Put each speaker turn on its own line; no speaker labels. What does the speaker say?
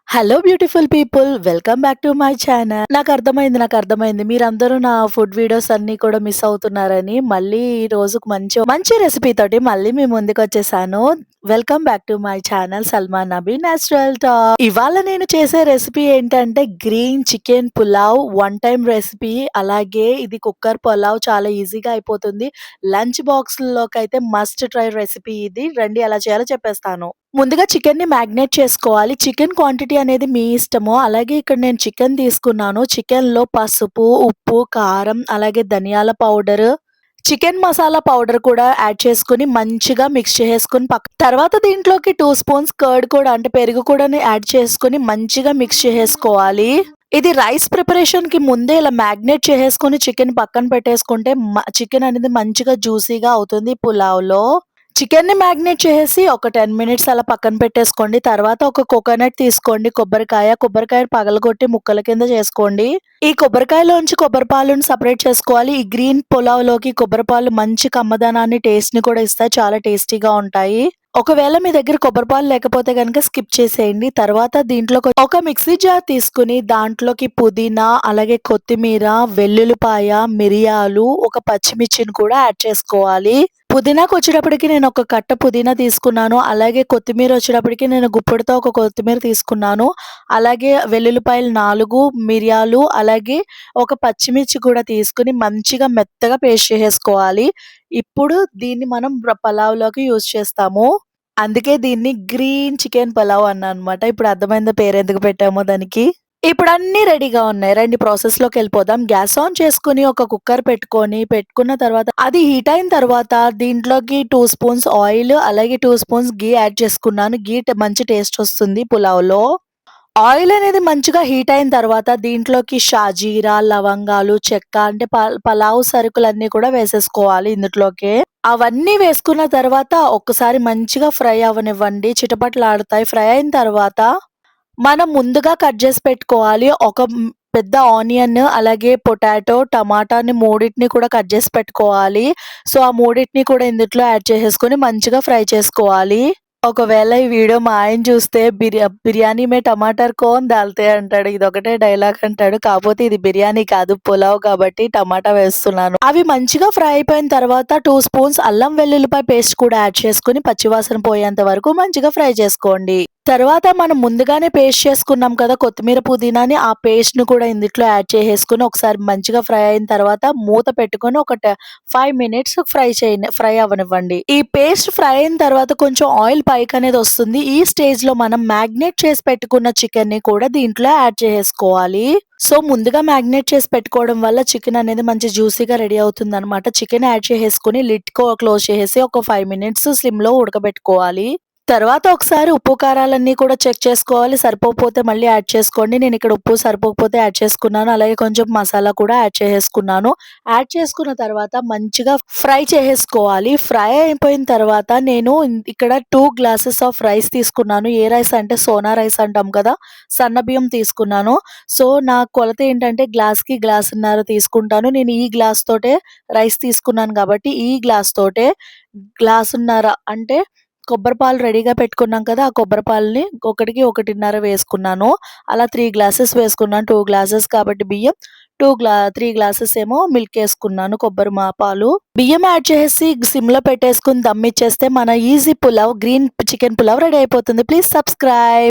Hello beautiful people welcome back to my channel. నాకు అర్థమైంది మీరందరూ నా ఫుడ్ వీడియోస్ అన్ని కూడా మిస్ అవుతున్నారని. మళ్ళీ ఈ రోజుకు మంచి మంచి రెసిపీ తోటి మళ్ళీ మీ ముందుకు వచ్చేసాను. Welcome back to my channel Salma Nabi natural talk. ఇవాళ నేను చేసే రెసిపీ ఏంటంటే green chicken pulao one time recipe. అలాగే ఇది కుక్కర్ పులావ్, చాలా ఈజీగా అయిపోతుంది. లంచ్ బాక్స్ లోకి అయితే మస్ట్ ట్రై రెసిపీ ఇది. రండి ఎలా చేయాలో చెప్పేస్తాను. ముందుగా చికెన్‌ని మ్యాగ్నేట్ చేసుకోవాలి. చికెన్ క్వాంటిటీ అనేది మీ ఇష్టము. అలాగే ఇక్కడ నేను చికెన్ తీసుకున్నాను. చికెన్‌లో పసుపు, ఉప్పు, కారం, అలాగే ధనియాల పౌడరు, చికెన్ మసాలా పౌడర్ కూడా యాడ్ చేసుకొని మంచిగా మిక్స్ చేసేసుకొని తర్వాత దీంట్లోకి 2 స్పూన్స్ కర్డ్ కూడా అంటే పెరుగు కూడాని యాడ్ చేసుకొని మంచిగా మిక్స్ చేసేసుకోవాలి. ఇది రైస్ ప్రిపరేషన్‌కి ముందే ఇలా మ్యాగ్నేట్ చేసేసుకొని చికెన్ పక్కన పెట్టేసుకుంటే చికెన్ అనేది మంచిగా జ్యూసీగా అవుతుంది పులావ్‌లో. చికెన్‌ని మ్యాగ్నేట్ చేసేసి ఒక 10 మినిట్స్ అలా పక్కన పెట్టేసుకోండి. తర్వాత ఒక కోకోనట్ తీసుకోండి, కొబ్బరికాయ పగలగొట్టి ముక్కల కింద చేసుకోండి. ఈ కొబ్బరికాయలోంచి కొబ్బరి పాలుని సెపరేట్ చేసుకోవాలి. ఈ గ్రీన్ పులావ్‌లోకి కొబ్బరి పాలు మంచి కమ్మదనాన్ని, టేస్ట్‌ని కూడా ఇస్తాయి. చాలా టేస్టీగా ఉంటాయి. ఒకవేళ మీ దగ్గర కొబ్బరి పాలు లేకపోతే గనుక స్కిప్ చేసేయండి. తర్వాత దీంట్లోకి ఒక మిక్సీ జార్ తీసుకొని దాంట్లోకి పుదీనా, అలాగే కొత్తిమీర, వెల్లుల్లిపాయ, మిరియాలు, ఒక పచ్చిమిర్చిని కూడా యాడ్ చేసుకోవాలి. పుదీనాకొచ్చేటప్పటికి నేను ఒక కట్ట పుదీనా తీసుకున్నాను. అలాగే కొత్తిమీర వచ్చేటప్పటికి నేను గుప్పెడుతో ఒక కొత్తిమీర తీసుకున్నాను. అలాగే వెల్లుల్లిపాయలు 4, మిరియాలు, అలాగే ఒక పచ్చిమిర్చి కూడా తీసుకొని మంచిగా మెత్తగా పేస్ట్ చేసేసుకోవాలి. ఇప్పుడు దీన్ని మనం పలావ్‌లోకి యూజ్ చేస్తాము. అందుకే దీన్ని గ్రీన్ చికెన్ పలావ్ అన్నానన్నమాట. ఇప్పుడు అర్థమైందా పేరెందుకు పెట్టామో దానికి? ఇప్పుడు అన్నీ రెడీగా ఉన్నాయి. రండి ప్రాసెస్‌లోకెళ్ళిపోదాం. గ్యాస్ ఆన్ చేసుకొని ఒక కుక్కర్ పెట్టుకున్న తర్వాత అది హీట్ అయిన తర్వాత దీంట్లోకి 2 స్పూన్స్ ఆయిల్, అలాగే 2 స్పూన్స్ ఘీ యాడ్ చేసుకున్నాను. మంచి టేస్ట్ వస్తుంది పులావ్‌లో. ఆయిల్ అనేది మంచిగా హీట్ అయిన తర్వాత దీంట్లోకి షాజీరా, లవంగాలు, చెక్క అంటే పలావ్ సరుకులన్నీ కూడా వేసేసుకోవాలి ఇందుట్లోకే. అవన్నీ వేసుకున్న తర్వాత ఒక్కసారి మంచిగా ఫ్రై అవ్వనివ్వండి. చిటపటలాడతాయి. ఫ్రై అయిన తర్వాత మనం ముందుగా కట్ చేసి పెట్టుకోవాలి. పెద్ద ఆనియన్, అలాగే పొటాటో, టమాటాని మూడిటిని కూడా కట్ చేసి పెట్టుకోవాలి. సో, ఆ మూడిటిని కూడా ఇందుట్లో యాడ్ చేసేసుకొని మంచిగా ఫ్రై చేసుకోవాలి. ఒకవేళ ఈ వీడియో మా ఆయన చూస్తే బిర్యానీ మే టమాటర్ కోన్ దాల్తే అంటాడు. ఇదొకటే డైలాగ్ అంటాడు. కాపోతే ఇది బిర్యానీ కాదు, పులావ్ కాబట్టి టమాటా వేస్తున్నాను. అవి మంచిగా ఫ్రై అయిపోయిన తర్వాత 2 స్పూన్స్ అల్లం వెల్లుల్లిపాయ పేస్ట్ కూడా యాడ్ చేసుకొని పచ్చివాసన పోయేంత వరకు మంచిగా ఫ్రై చేసుకోండి. తర్వాత మనం ముందుగానే పేస్ట్ చేసుకున్నాం కదా కొత్తిమీర, పుదీనాని, ఆ పేస్ట్‌ని కూడా ఇందుట్లో యాడ్ చేసేసుకొని ఒకసారి మంచిగా ఫ్రై అయిన తర్వాత మూత పెట్టుకొని ఒక 5 మినిట్స్ ఫ్రై అవ్వనివ్వండి. ఈ పేస్ట్ ఫ్రై అయిన తర్వాత కొంచెం ఆయిల్ పైకనేది వస్తుంది. ఈ స్టేజ్‌లో మనం మ్యాగ్నేట్ చేసి పెట్టుకున్న చికెన్‌ని కూడా దీంట్లో యాడ్ చేసేసుకోవాలి. సో, ముందుగా మ్యాగ్నేట్ చేసి పెట్టుకోవడం వల్ల చికెన్ అనేది మంచి జ్యూసీగా రెడీ అవుతుందనమాట. చికెన్ యాడ్ చేసేసుకొని లిడ్ క్లోజ్ చేసేసి ఒక 5 మినిట్స్ స్లిమ్‌లో ఉడకబెట్టుకోవాలి. తర్వాత ఒకసారి ఉప్పు, కారాలన్నీ కూడా చెక్ చేసుకోవాలి. సరిపోకపోతే మళ్ళీ యాడ్ చేసుకోండి. నేనిక్కడ ఉప్పు సరిపోకపోతే యాడ్ చేసుకున్నాను. అలాగే కొంచెం మసాలా కూడా యాడ్ చేసేసుకున్నాను. యాడ్ చేసుకున్న తర్వాత మంచిగా ఫ్రై చేసేసుకోవాలి. ఫ్రై అయిపోయిన తర్వాత నేను ఇక్కడ 2 గ్లాసెస్ ఆఫ్ రైస్ తీసుకున్నాను. ఏ రైస్ అంటే సోనా రైస్ అంటాం కదా! సన్న బియ్యం తీసుకున్నాను. సో, నా కొలత ఏంటంటే గ్లాస్‌కి గ్లాసున్నర తీసుకుంటాను. నేను ఈ గ్లాస్ తోటే రైస్ తీసుకున్నాను కాబట్టి ఈ గ్లాస్ తోటే గ్లాసున్నర అంటే కొబ్బరి పాలు రెడీగా పెట్టుకున్నాం కదా! ఆ కొబ్బరి పాలని 1కి 1:30 వేసుకున్నాను. అలా 3 గ్లాసెస్ వేసుకున్నాను. 2 గ్లాసెస్ కాబట్టి బియ్యం, 3 గ్లాసెస్ ఏమో మిల్క్ ఏసుకున్నాను, పాలు. బియ్యం యాడ్ చేసేసి సిమ్‌లో పెట్టేసుకొని దమ్ ఇచ్చేస్తే మన easy pulao, green chicken pulao ready అయిపోతుంది. Please subscribe.